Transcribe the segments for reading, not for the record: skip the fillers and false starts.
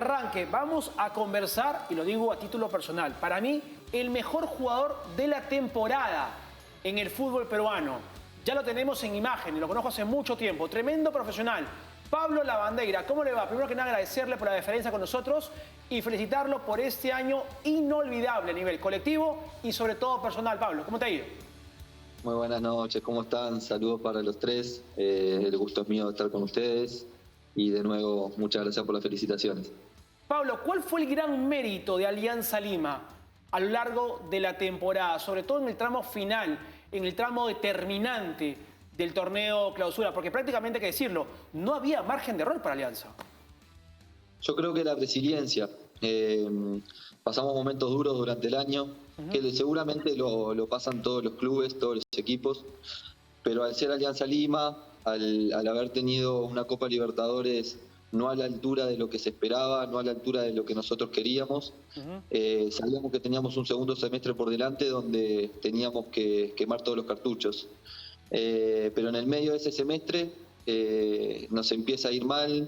Arranque, vamos a conversar, y lo digo a título personal, para mí el mejor jugador de la temporada en el fútbol peruano. Ya lo tenemos en imagen, lo conozco hace mucho tiempo, tremendo profesional. Pablo Lavandeira, ¿cómo le va? Primero que nada agradecerle por la deferencia con nosotros y felicitarlo por este año inolvidable a nivel colectivo y sobre todo personal. Pablo, ¿cómo te ha ido? Muy buenas noches, ¿cómo están? Saludos para los tres. El gusto es mío de estar con ustedes y de nuevo muchas gracias por las felicitaciones. Pablo, ¿cuál fue el gran mérito de Alianza Lima a lo largo de la temporada, sobre todo en el tramo final, en el tramo determinante del torneo clausura? Porque prácticamente, hay que decirlo, no había margen de error para Alianza. Yo creo que la resiliencia. Pasamos momentos duros durante el año, que seguramente lo pasan todos los clubes, todos los equipos, pero al ser Alianza Lima, al haber tenido una Copa Libertadores no a la altura de lo que se esperaba, no a la altura de lo que nosotros queríamos, sabíamos que teníamos un segundo semestre por delante donde teníamos que quemar todos los cartuchos. Pero en el medio de ese semestre nos empieza a ir mal,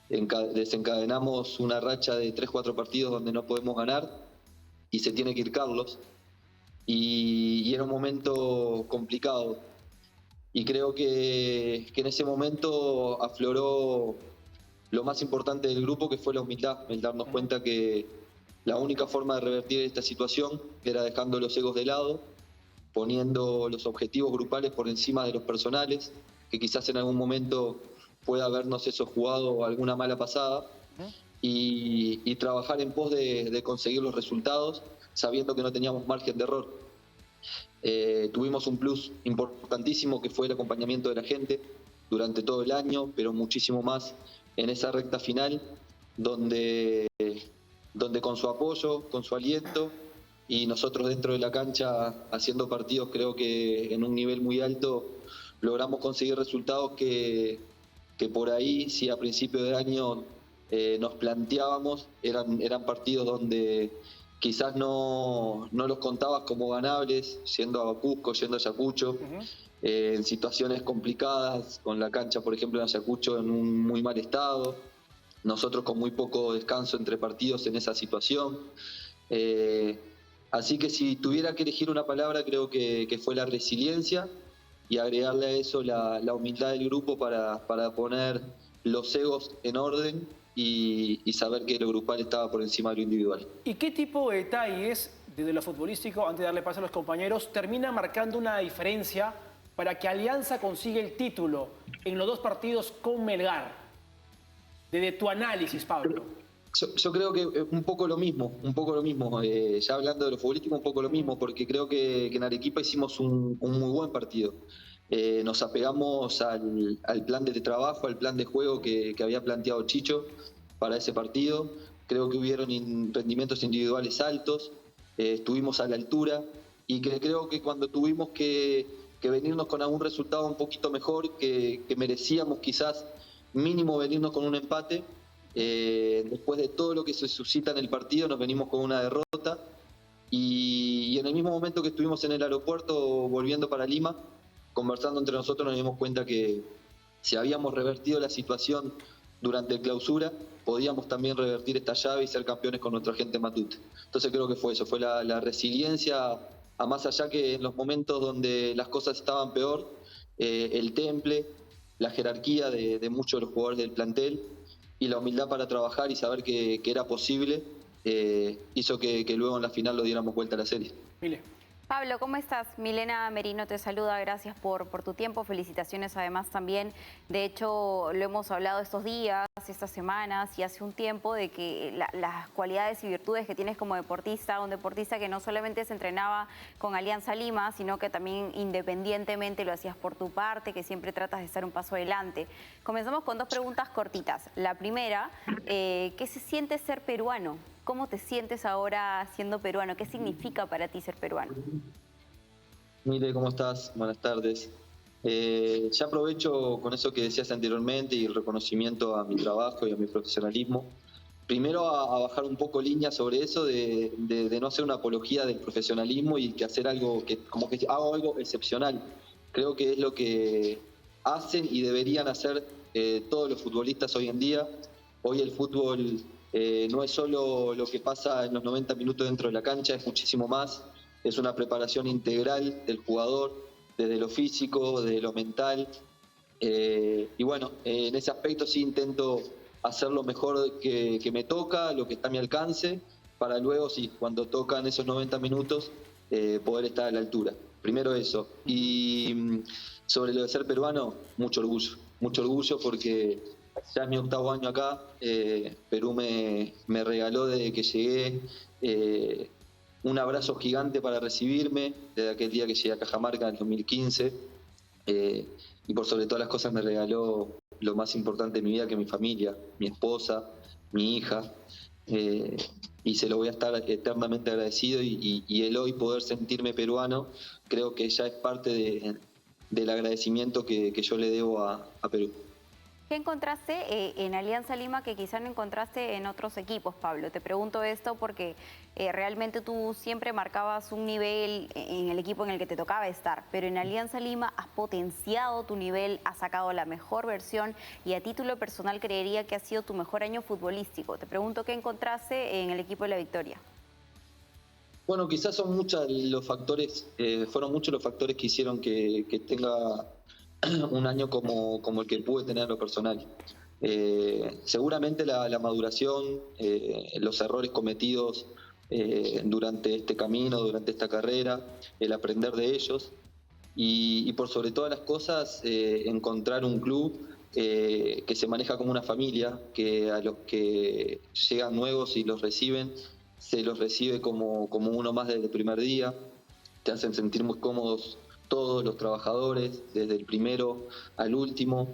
desencadenamos una racha de 3-4 partidos donde no podemos ganar y se tiene que ir Carlos. Y era un momento complicado. Y creo que en ese momento afloró lo más importante del grupo, que fue la humildad, el darnos cuenta que la única forma de revertir esta situación era dejando los egos de lado, poniendo los objetivos grupales por encima de los personales, que quizás en algún momento pueda habernos eso jugado alguna mala pasada, y trabajar en pos de conseguir los resultados, sabiendo que no teníamos margen de error. Tuvimos un plus importantísimo que fue el acompañamiento de la gente durante todo el año, pero muchísimo más en esa recta final, donde con su apoyo, con su aliento y nosotros dentro de la cancha haciendo partidos, creo que en un nivel muy alto, logramos conseguir resultados que por ahí, si a principio de año nos planteábamos, eran partidos donde quizás no los contabas como ganables, yendo a Cusco, yendo a Ayacucho, en situaciones complicadas, con la cancha, por ejemplo, en Ayacucho en un muy mal estado, nosotros con muy poco descanso entre partidos en esa situación. Así que si tuviera que elegir una palabra, creo que fue la resiliencia, y agregarle a eso la humildad del grupo para poner los egos en orden y saber que lo grupal estaba por encima de lo individual. ¿Y qué tipo de detalles, desde lo futbolístico, antes de darle paso a los compañeros, termina marcando una diferencia para que Alianza consiga el título en los dos partidos con Melgar? Desde tu análisis, Pablo. Yo creo que un poco lo mismo. Ya hablando de lo futbolístico, un poco lo mismo, porque creo que en Arequipa hicimos un muy buen partido. Nos apegamos al plan de trabajo, al plan de juego que había planteado Chicho para ese partido. Creo que hubieron rendimientos individuales altos, estuvimos a la altura, y creo que cuando tuvimos que venirnos con algún resultado un poquito mejor, que merecíamos quizás mínimo venirnos con un empate, después de todo lo que se suscita en el partido, nos venimos con una derrota, y en el mismo momento que estuvimos en el aeropuerto volviendo para Lima, conversando entre nosotros, nos dimos cuenta que si habíamos revertido la situación durante el clausura, podíamos también revertir esta llave y ser campeones con nuestra gente Matute. Entonces creo que fue eso, fue la resiliencia, a más allá que en los momentos donde las cosas estaban peor, el temple, la jerarquía de muchos de los jugadores del plantel y la humildad para trabajar y saber que era posible, hizo que luego en la final lo diéramos vuelta a la serie. Mile. Pablo, ¿cómo estás? Milena Merino te saluda, gracias por tu tiempo, felicitaciones además también. De hecho, lo hemos hablado estos días, estas semanas y hace un tiempo, de que las cualidades y virtudes que tienes como deportista, un deportista que no solamente se entrenaba con Alianza Lima, sino que también independientemente lo hacías por tu parte, que siempre tratas de estar un paso adelante. Comenzamos con dos preguntas cortitas. La primera, ¿qué se siente ser peruano? ¿Cómo te sientes ahora siendo peruano? ¿Qué significa para ti ser peruano? Mire, ¿cómo estás? Buenas tardes. Ya aprovecho con eso que decías anteriormente y el reconocimiento a mi trabajo y a mi profesionalismo. Primero a bajar un poco línea sobre eso de no hacer una apología del profesionalismo y que hacer algo como que hago algo excepcional. Creo que es lo que hacen y deberían hacer todos los futbolistas hoy en día. Hoy el fútbol No es solo lo que pasa en los 90 minutos dentro de la cancha, es muchísimo más. Es una preparación integral del jugador, desde lo físico, desde lo mental. Y bueno, en ese aspecto sí intento hacer lo mejor que me toca, lo que está a mi alcance, para luego, sí, cuando tocan esos 90 minutos, poder estar a la altura. Primero eso. Y sobre lo de ser peruano, mucho orgullo porque ya es mi 8º año acá. Perú me regaló desde que llegué un abrazo gigante para recibirme, desde aquel día que llegué a Cajamarca en 2015. Y por sobre todas las cosas me regaló lo más importante de mi vida, que es mi familia, mi esposa, mi hija. Y se lo voy a estar eternamente agradecido, y el hoy poder sentirme peruano creo que ya es parte del agradecimiento que yo le debo a Perú. ¿Qué encontraste en Alianza Lima que quizá no encontraste en otros equipos, Pablo? Te pregunto esto porque realmente tú siempre marcabas un nivel en el equipo en el que te tocaba estar, pero en Alianza Lima has potenciado tu nivel, has sacado la mejor versión y a título personal creería que ha sido tu mejor año futbolístico. Te pregunto qué encontraste en el equipo de La Victoria. Bueno, quizás son muchos los factores, fueron muchos los factores que hicieron que tenga un año como el que pude tener en lo personal. Seguramente la maduración, los errores cometidos durante este camino, durante esta carrera, el aprender de ellos y por sobre todas las cosas encontrar un club que se maneja como una familia, que a los que llegan nuevos y los reciben, se los recibe como uno más desde el primer día. Te hacen sentir muy cómodos todos los trabajadores, desde el primero al último.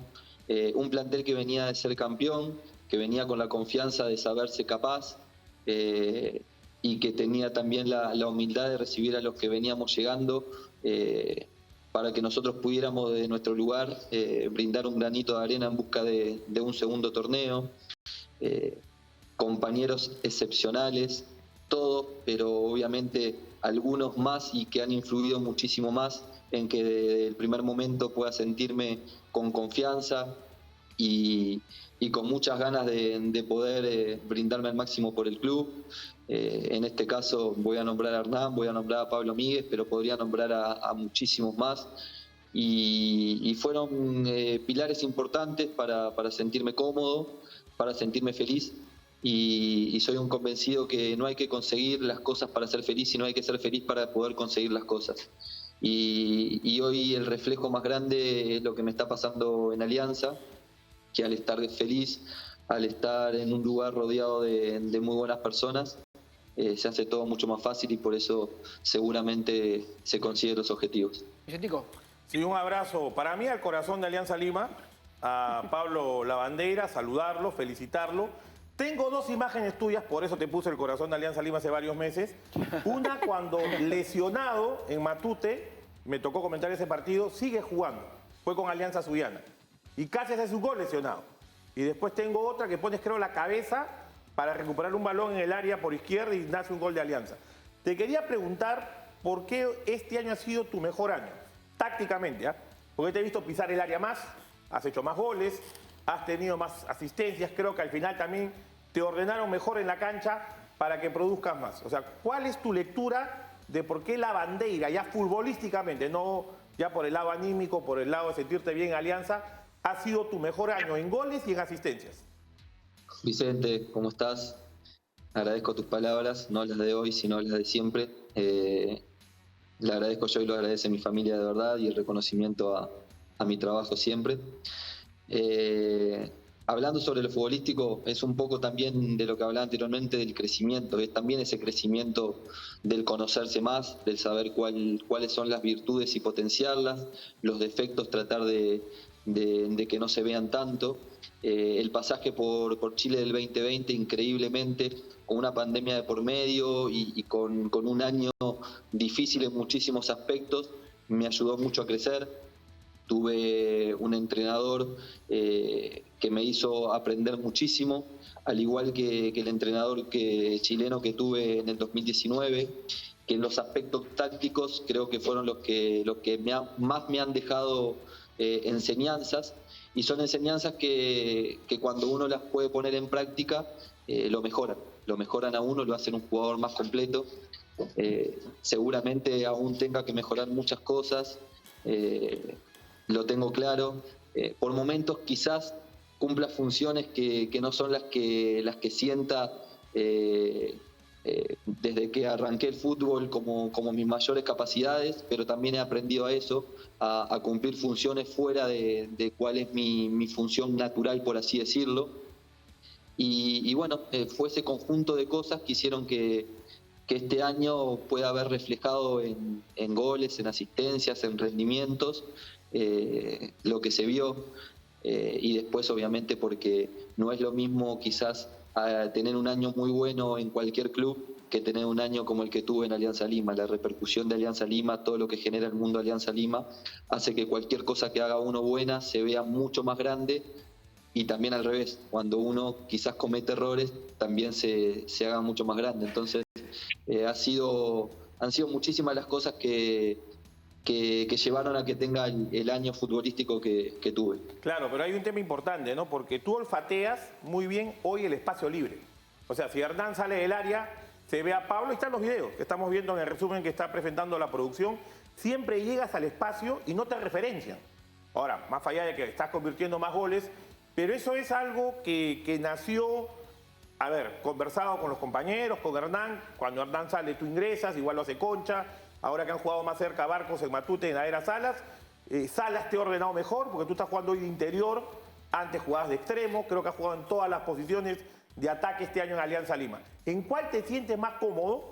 Un plantel que venía de ser campeón, que venía con la confianza de saberse capaz y que tenía también la humildad de recibir a los que veníamos llegando para que nosotros pudiéramos desde nuestro lugar brindar un granito de arena en busca de un segundo torneo. Compañeros excepcionales, todos, pero obviamente algunos más y que han influido muchísimo más en que desde el primer momento pueda sentirme con confianza y con muchas ganas de poder brindarme al máximo por el club. En este caso voy a nombrar a Hernán, voy a nombrar a Pablo Míguez, pero podría nombrar a muchísimos más. Y fueron pilares importantes para sentirme cómodo, para sentirme feliz. Y soy un convencido que no hay que conseguir las cosas para ser feliz, sino hay que ser feliz para poder conseguir las cosas. Y hoy el reflejo más grande es lo que me está pasando en Alianza, que al estar feliz, al estar en un lugar rodeado de muy buenas personas, se hace todo mucho más fácil y por eso seguramente se consiguen los objetivos. Vicentico. Sí, un abrazo para mí al corazón de Alianza Lima, a Pablo Lavandeira, saludarlo, felicitarlo. Tengo 2 imágenes tuyas, por eso te puse el corazón de Alianza Lima hace varios meses. Una cuando lesionado en Matute, me tocó comentar ese partido, sigue jugando. Fue con Alianza Sullana. Y casi hace su gol lesionado. Y después tengo otra que pones, creo, la cabeza para recuperar un balón en el área por izquierda y nace un gol de Alianza. Te quería preguntar por qué este año ha sido tu mejor año, tácticamente, ¿ah? Porque te he visto pisar el área más, has hecho más goles, has tenido más asistencias, creo que al final también te ordenaron mejor en la cancha para que produzcas más. O sea, ¿cuál es tu lectura de por qué Lavandeira, ya futbolísticamente, no ya por el lado anímico, por el lado de sentirte bien en Alianza, ha sido tu mejor año en goles y en asistencias? Vicente, ¿cómo estás? Agradezco tus palabras, no las de hoy, sino las de siempre. Le agradezco yo y lo agradece mi familia de verdad y el reconocimiento a mi trabajo siempre. Hablando sobre lo futbolístico, es un poco también de lo que hablaba anteriormente del crecimiento, es también ese crecimiento del conocerse más, del saber cuáles son las virtudes y potenciarlas, los defectos tratar de que no se vean tanto. El pasaje por Chile del 2020, increíblemente, con una pandemia de por medio y con un año difícil en muchísimos aspectos, me ayudó mucho a crecer. Tuve un entrenador que me hizo aprender muchísimo, al igual que el entrenador chileno que tuve en el 2019, que en los aspectos tácticos creo que fueron los que más me han dejado enseñanzas, y son enseñanzas que cuando uno las puede poner en práctica lo mejoran a uno, lo hacen un jugador más completo. Seguramente aún tenga que mejorar muchas cosas, lo tengo claro. Por momentos quizás cumpla funciones que no son las que sienta desde que arranqué el fútbol como mis mayores capacidades, pero también he aprendido a eso, a cumplir funciones fuera de cuál es mi función natural, por así decirlo. Y bueno, fue ese conjunto de cosas que hicieron que este año pueda haber reflejado en goles, en asistencias, en rendimientos, lo que se vio. Y después obviamente porque no es lo mismo quizás tener un año muy bueno en cualquier club que tener un año como el que tuve en Alianza Lima. La repercusión de Alianza Lima, todo lo que genera el mundo Alianza Lima, hace que cualquier cosa que haga uno buena se vea mucho más grande, y también al revés, cuando uno quizás comete errores también se haga mucho más grande. Entonces han sido muchísimas las cosas que llevaron a que tenga el año futbolístico que tuve. Claro, pero hay un tema importante, ¿no? Porque tú olfateas muy bien hoy el espacio libre. O sea, si Hernán sale del área, se ve a Pablo, y están los videos que estamos viendo en el resumen que está presentando la producción, siempre llegas al espacio y no te referencian. Ahora, más allá de que estás convirtiendo más goles, pero eso es algo que nació, conversado con los compañeros, con Hernán. Cuando Hernán sale, tú ingresas, igual lo hace Concha. Ahora que han jugado más cerca Barcos en Matute, en la era Salas, Salas te ha ordenado mejor porque tú estás jugando hoy de interior, antes jugabas de extremo, creo que has jugado en todas las posiciones de ataque este año en Alianza Lima. ¿En cuál te sientes más cómodo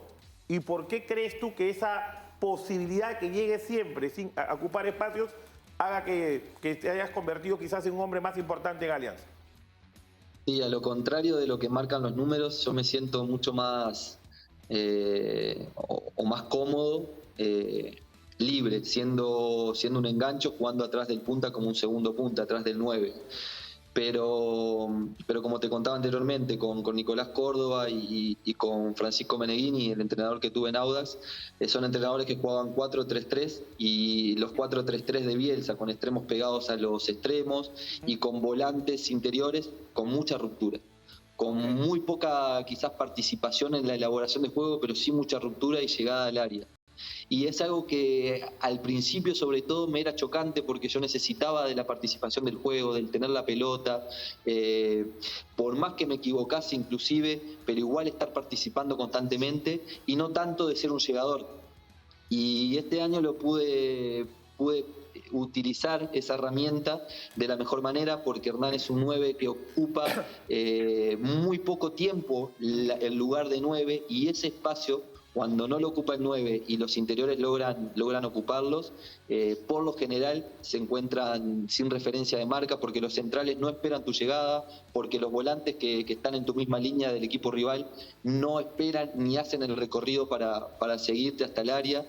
y por qué crees tú que esa posibilidad de que llegues siempre sin ocupar espacios haga que te hayas convertido quizás en un hombre más importante en Alianza? Sí, a lo contrario de lo que marcan los números, yo me siento mucho más o más cómodo, libre, siendo un engancho, jugando atrás del punta como un segundo punta, atrás del 9. Pero como te contaba anteriormente, con Nicolás Córdoba y con Francisco Meneghini, el entrenador que tuve en Audax, son entrenadores que jugaban 4-3-3 y los 4-3-3 de Bielsa, con extremos pegados a los extremos y con volantes interiores con mucha ruptura, con muy poca quizás participación en la elaboración de juego, pero sí mucha ruptura y llegada al área. Y es algo que al principio sobre todo me era chocante porque yo necesitaba de la participación del juego, del tener la pelota, por más que me equivocase inclusive, pero igual estar participando constantemente y no tanto de ser un llegador. Y este año lo pude utilizar esa herramienta de la mejor manera, porque Hernán es un 9 que ocupa muy poco tiempo el lugar de 9, y ese espacio, cuando no lo ocupa el 9 y los interiores logran ocuparlos, por lo general se encuentran sin referencia de marca, porque los centrales no esperan tu llegada, porque los volantes que están en tu misma línea del equipo rival no esperan ni hacen el recorrido para seguirte hasta el área.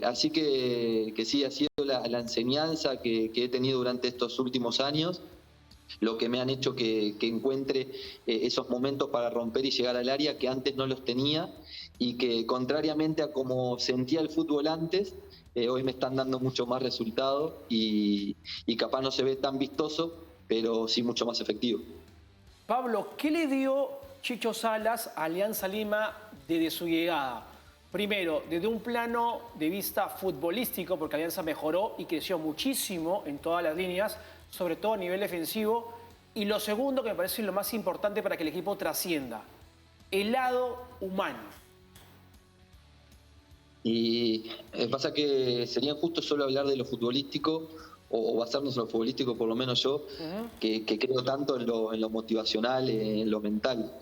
Así que sí, ha sido la enseñanza que he tenido durante estos últimos años, lo que me han hecho que encuentre esos momentos para romper y llegar al área que antes no los tenía, y que contrariamente a como sentía el fútbol antes, hoy me están dando mucho más resultado y capaz no se ve tan vistoso, pero sí mucho más efectivo. Pablo, ¿qué le dio Chicho Salas a Alianza Lima desde su llegada? Primero, desde un plano de vista futbolístico, porque Alianza mejoró y creció muchísimo en todas las líneas, sobre todo a nivel defensivo. Y lo segundo, que me parece lo más importante para que el equipo trascienda, el lado humano. Y pasa que sería injusto solo hablar de lo futbolístico o basarnos en lo futbolístico, por lo menos yo, que creo tanto en lo motivacional, en lo mental.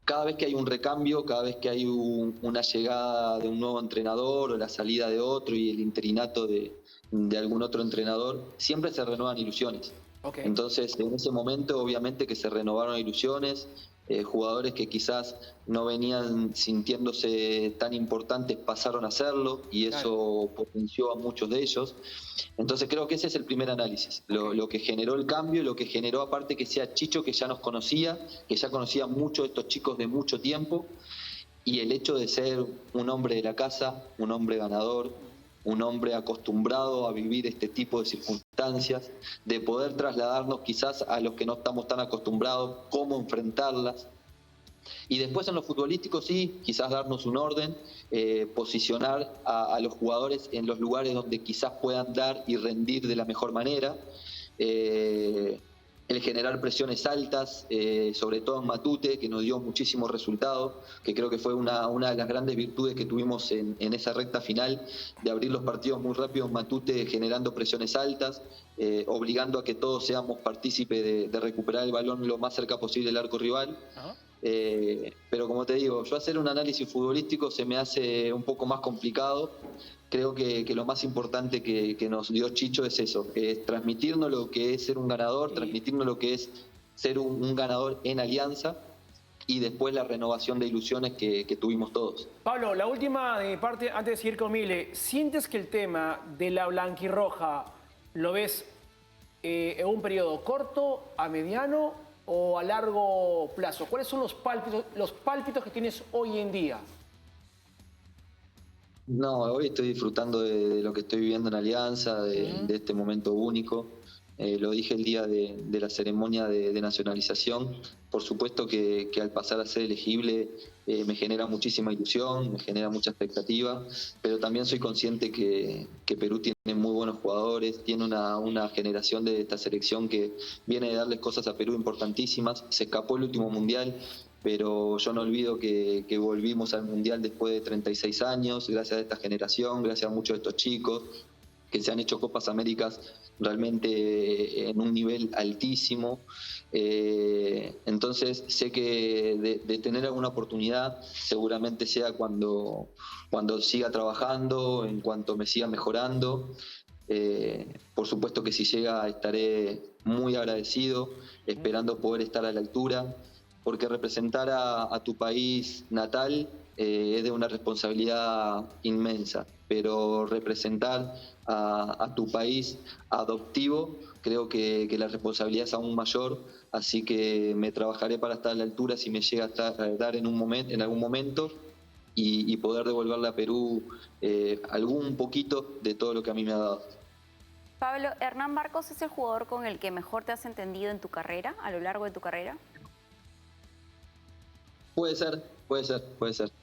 Cada vez que hay un recambio, cada vez que hay una llegada de un nuevo entrenador o la salida de otro y el interinato de algún otro entrenador, siempre se renuevan ilusiones. Okay. Entonces, en ese momento, obviamente que se renovaron ilusiones, jugadores que quizás no venían sintiéndose tan importantes pasaron a hacerlo, y eso potenció a muchos de ellos. Entonces creo que ese es el primer análisis, lo que generó el cambio, lo que generó aparte que sea Chicho, que ya nos conocía, que ya conocía mucho de estos chicos de mucho tiempo, y el hecho de ser un hombre de la casa, un hombre ganador, un hombre acostumbrado a vivir este tipo de circunstancias, de poder trasladarnos quizás a los que no estamos tan acostumbrados, cómo enfrentarlas. Y después en lo futbolístico sí, quizás darnos un orden, posicionar a los jugadores en los lugares donde quizás puedan dar y rendir de la mejor manera. El generar presiones altas, sobre todo en Matute, que nos dio muchísimos resultados, que creo que fue una de las grandes virtudes que tuvimos en esa recta final, de abrir los partidos muy rápido en Matute, generando presiones altas, obligando a que todos seamos partícipes de recuperar el balón lo más cerca posible del arco rival. Pero como te digo, yo hacer un análisis futbolístico se me hace un poco más complicado. Creo que lo más importante que nos dio Chicho es eso, es transmitirnos lo que es ser un ganador, transmitirnos lo que es ser un ganador en Alianza y después la renovación de ilusiones que tuvimos todos. Pablo, la última de mi parte, antes de seguir con Mile, ¿sientes que el tema de la blanquirroja lo ves en un periodo corto, a mediano o a largo plazo? ¿Cuáles son los pálpitos que tienes hoy en día? No, hoy estoy disfrutando de lo que estoy viviendo en Alianza, de este momento único. Lo dije el día de la ceremonia de nacionalización. Por supuesto que al pasar a ser elegible me genera muchísima ilusión, me genera mucha expectativa, pero también soy consciente que Perú tiene muy buenos jugadores, tiene una generación de esta selección que viene de darles cosas a Perú importantísimas. Se escapó el último mundial, pero yo no olvido que volvimos al Mundial después de 36 años, gracias a esta generación, gracias a muchos de estos chicos que se han hecho Copas Américas realmente en un nivel altísimo. Entonces sé que de tener alguna oportunidad seguramente sea cuando siga trabajando, en cuanto me siga mejorando. Por supuesto que si llega estaré muy agradecido, esperando poder estar a la altura, porque representar a tu país natal es de una responsabilidad inmensa, pero representar a tu país adoptivo creo que la responsabilidad es aún mayor, así que me trabajaré para estar a la altura si me llega a dar en algún momento y poder devolverle a Perú algún poquito de todo lo que a mí me ha dado. Pablo, ¿Hernán Barcos es el jugador con el que mejor te has entendido en tu carrera, a lo largo de tu carrera? Puede ser.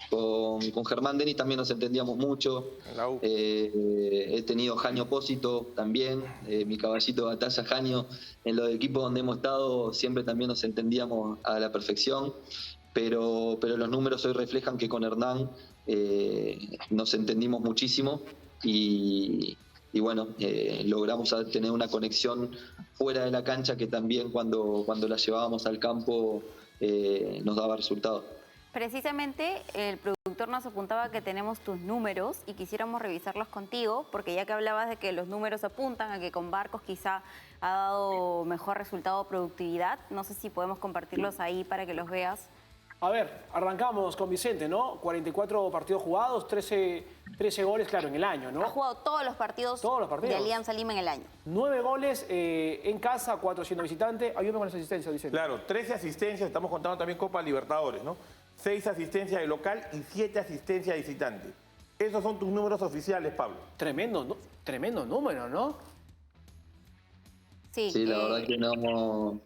Con Germán Denis también nos entendíamos mucho. He tenido Janio Pósito también, mi caballito de batalla Janio. En los equipos donde hemos estado siempre también nos entendíamos a la perfección, pero los números hoy reflejan que con Hernán nos entendimos muchísimo y bueno, logramos tener una conexión fuera de la cancha que también cuando la llevábamos al campo nos daba resultados. Precisamente el productor nos apuntaba que tenemos tus números y quisiéramos revisarlos contigo, porque ya que hablabas de que los números apuntan a que con Barcos quizá ha dado mejor resultado o productividad, no sé si podemos compartirlos ahí para que los veas. A ver, arrancamos con Vicente, ¿no? 44 partidos jugados, 13 goles, claro, en el año, ¿no? Ha jugado todos los partidos de Alianza Lima en el año. 9 goles en casa, 4 siendo visitante. Ayúdame con las asistencias, Vicente. Claro, 13 asistencias, estamos contando también Copa Libertadores, ¿no? 6 asistencias de local y 7 asistencias de visitante. Esos son tus números oficiales, Pablo. Tremendo número, ¿no? Sí, la verdad que no...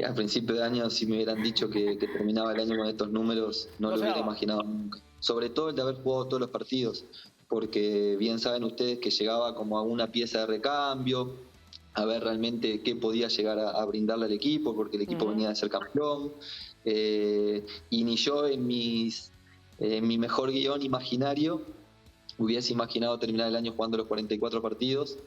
al principio de año, si me hubieran dicho que terminaba el año con estos números, no lo hubiera imaginado nunca. Sobre todo el de haber jugado todos los partidos, porque bien saben ustedes que llegaba como a una pieza de recambio, a ver realmente qué podía llegar a brindarle al equipo, porque el equipo venía de ser campeón. Y ni yo en mi mejor guión imaginario hubiese imaginado terminar el año jugando los 44 partidos.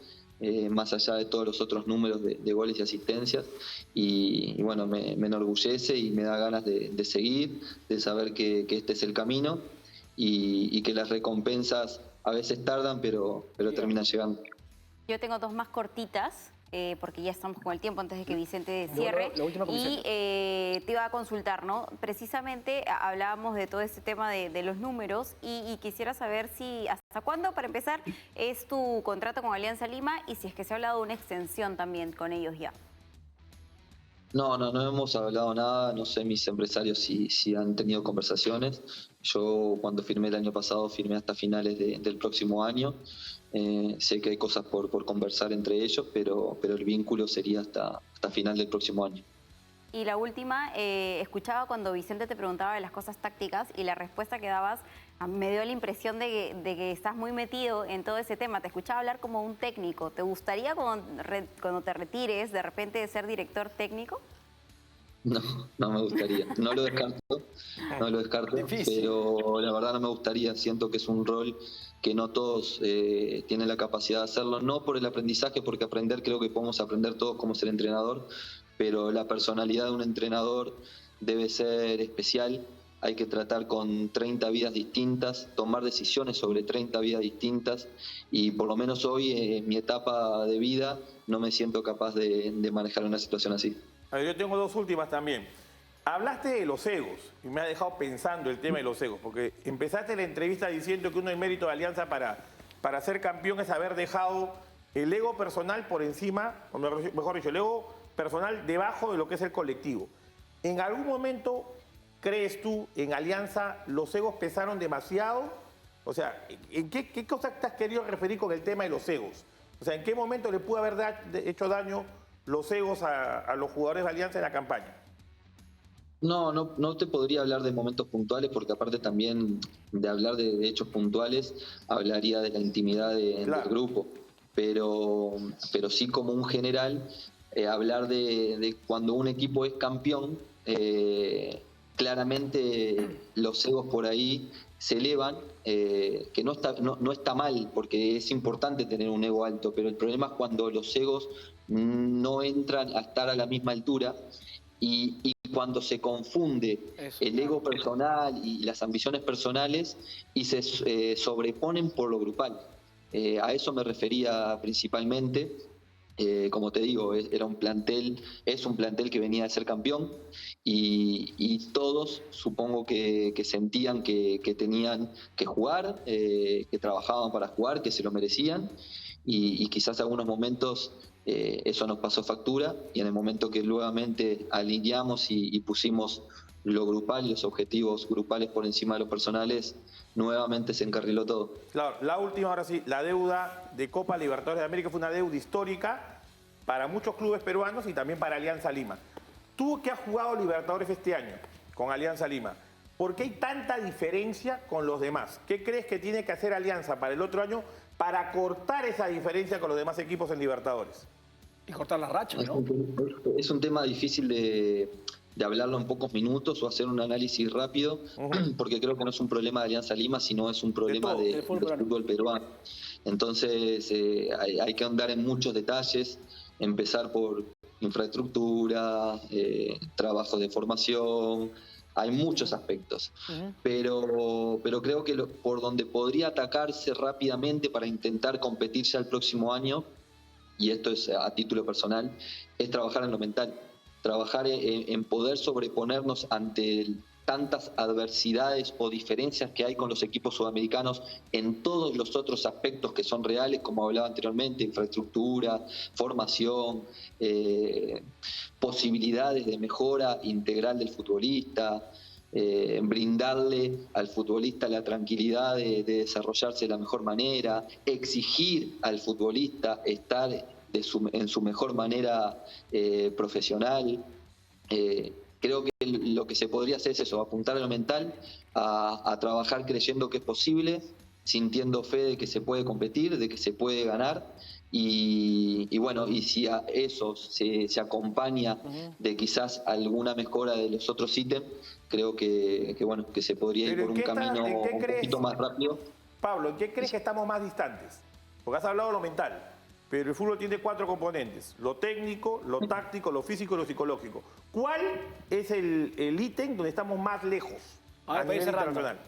Más allá de todos los otros números de goles y asistencias. Y bueno, me enorgullece y me da ganas de seguir, de saber que este es el camino y que las recompensas a veces tardan, pero terminan llegando. Yo tengo dos más cortitas, porque ya estamos con el tiempo antes de que Vicente cierre. La última con Vicente. Y te iba a consultar, ¿no? Precisamente hablábamos de todo este tema de los números y quisiera saber si hasta cuándo, para empezar, es tu contrato con Alianza Lima y si es que se ha hablado de una extensión también con ellos ya. No hemos hablado nada, no sé mis empresarios si han tenido conversaciones. Yo cuando firmé el año pasado firmé hasta finales del próximo año. Sé que hay cosas por conversar entre ellos, pero el vínculo sería hasta final del próximo año. Y la última, escuchaba cuando Vicente te preguntaba de las cosas tácticas y la respuesta que dabas me dio la impresión de que estás muy metido en todo ese tema. Te escuchaba hablar como un técnico. ¿Te gustaría cuando te retires de repente de ser director técnico? No me gustaría. No lo descarto, Difícil. pero la verdad no me gustaría. Siento que es un rol que no todos tienen la capacidad de hacerlo, no por el aprendizaje, porque aprender creo que podemos aprender todos como ser entrenador, pero la personalidad de un entrenador debe ser especial. Hay que tratar con 30 vidas distintas, tomar decisiones sobre 30 vidas distintas y por lo menos hoy en mi etapa de vida no me siento capaz de manejar una situación así. A ver, yo tengo dos últimas también. Hablaste de los egos y me ha dejado pensando el tema de los egos, porque empezaste la entrevista diciendo que uno del mérito de Alianza para ser campeón es haber dejado el ego personal por encima, o mejor dicho, el ego personal debajo de lo que es el colectivo. ¿En algún momento crees tú en Alianza los egos pesaron demasiado? O sea, ¿en qué cosa te has querido referir con el tema de los egos? O sea, ¿en qué momento le pudo haber hecho daño los egos a los jugadores de Alianza en la campaña? No te podría hablar de momentos puntuales porque aparte también de hablar de hechos puntuales hablaría de la intimidad Claro. del grupo, pero sí como un general hablar de cuando un equipo es campeón, claramente los egos por ahí se elevan, que no está mal porque es importante tener un ego alto, pero el problema es cuando los egos no entran a estar a la misma altura y cuando se confunde el ego personal y las ambiciones personales y se sobreponen por lo grupal. A eso me refería principalmente. Como te digo, es un plantel que venía de ser campeón y todos supongo que sentían que tenían que jugar, que trabajaban para jugar, que se lo merecían y quizás en algunos momentos eso nos pasó factura y en el momento que nuevamente alineamos y pusimos lo grupal y los objetivos grupales por encima de los personales, nuevamente se encarriló todo. Claro, la última, ahora sí, la deuda de Copa Libertadores de América fue una deuda histórica para muchos clubes peruanos y también para Alianza Lima. Tú que has jugado Libertadores este año con Alianza Lima, ¿por qué hay tanta diferencia con los demás? ¿Qué crees que tiene que hacer Alianza para el otro año para cortar esa diferencia con los demás equipos en Libertadores? Y cortar la racha, ¿no? Es un tema difícil de hablarlo en pocos minutos o hacer un análisis rápido, porque creo que no es un problema de Alianza Lima, sino es un problema del fútbol peruano. Entonces hay que andar en muchos detalles, empezar por infraestructura, trabajos de formación, hay muchos aspectos, pero creo que por donde podría atacarse rápidamente para intentar competir ya el próximo año, y esto es a título personal, es trabajar en lo mental, trabajar en poder sobreponernos ante tantas adversidades o diferencias que hay con los equipos sudamericanos en todos los otros aspectos que son reales, como hablaba anteriormente, infraestructura, formación, posibilidades de mejora integral del futbolista, brindarle al futbolista la tranquilidad de desarrollarse de la mejor manera, exigir al futbolista estar en su mejor manera profesional. Creo que lo que se podría hacer es eso, apuntar a lo mental, a trabajar creyendo que es posible, sintiendo fe de que se puede competir, de que se puede ganar. Y bueno, y si a eso se acompaña de quizás alguna mejora de los otros ítems, creo que se podría ir por un camino un poquito más rápido. Pablo, ¿en qué crees que estamos más distantes? Porque has hablado de lo mental, pero el fútbol tiene 4 componentes: lo técnico, lo táctico, lo físico y lo psicológico. ¿Cuál es el ítem donde estamos más lejos a nivel internacional?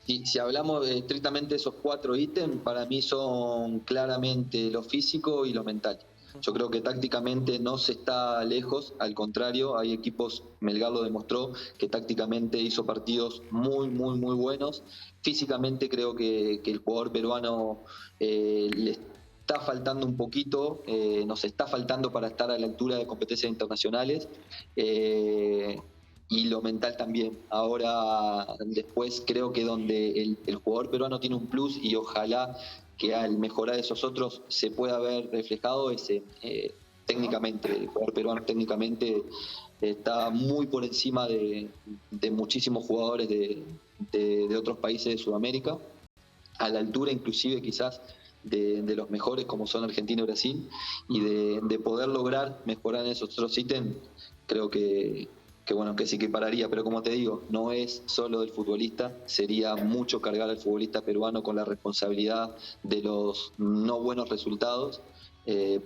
Si hablamos estrictamente de esos 4 ítems, para mí son claramente lo físico y lo mental. Yo creo que tácticamente no se está lejos, al contrario, hay equipos, Melgar lo demostró, que tácticamente hizo partidos muy buenos. Físicamente creo que el jugador peruano está faltando un poquito, nos está faltando para estar a la altura de competencias internacionales. Y lo mental también. Ahora, después creo que donde el jugador peruano tiene un plus, y ojalá que al mejorar esos otros se pueda ver reflejado, es técnicamente. El jugador peruano técnicamente está muy por encima de muchísimos jugadores de otros países de Sudamérica, a la altura inclusive quizás de los mejores como son Argentina y Brasil, y de poder lograr mejorar en esos otros ítems, creo que bueno, que sí que pararía, pero como te digo, no es solo del futbolista, sería mucho cargar al futbolista peruano con la responsabilidad de los no buenos resultados,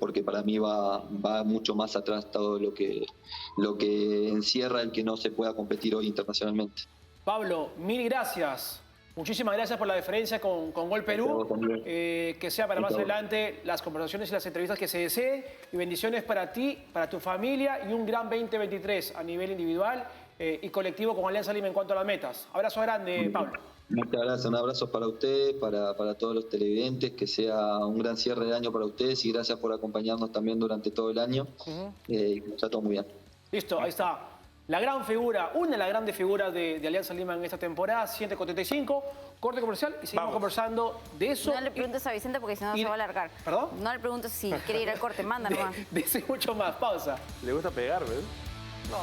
porque para mí va mucho más atrás todo lo que encierra el que no se pueda competir hoy internacionalmente. Pablo, mil gracias. Muchísimas gracias por la deferencia con Gol Perú. Que sea para más adelante las conversaciones y las entrevistas que se deseen. Y bendiciones para ti, para tu familia, y un gran 2023 a nivel individual y colectivo con Alianza Lima en cuanto a las metas. Abrazo grande, Pablo. Muchas gracias, un abrazo para ustedes, para todos los televidentes, que sea un gran cierre de año para ustedes, y gracias por acompañarnos también durante todo el año. Y está todo muy bien. Listo, ahí está. La gran figura, una de las grandes figuras de Alianza Lima en esta temporada, 7:35, corte comercial, y seguimos conversando de eso. No le preguntes a Vicente porque si no se va a alargar. ¿Perdón? No le preguntes si quiere ir al corte, manda nomás. De ese mucho más, pausa. Le gusta pegar, ¿ves? No.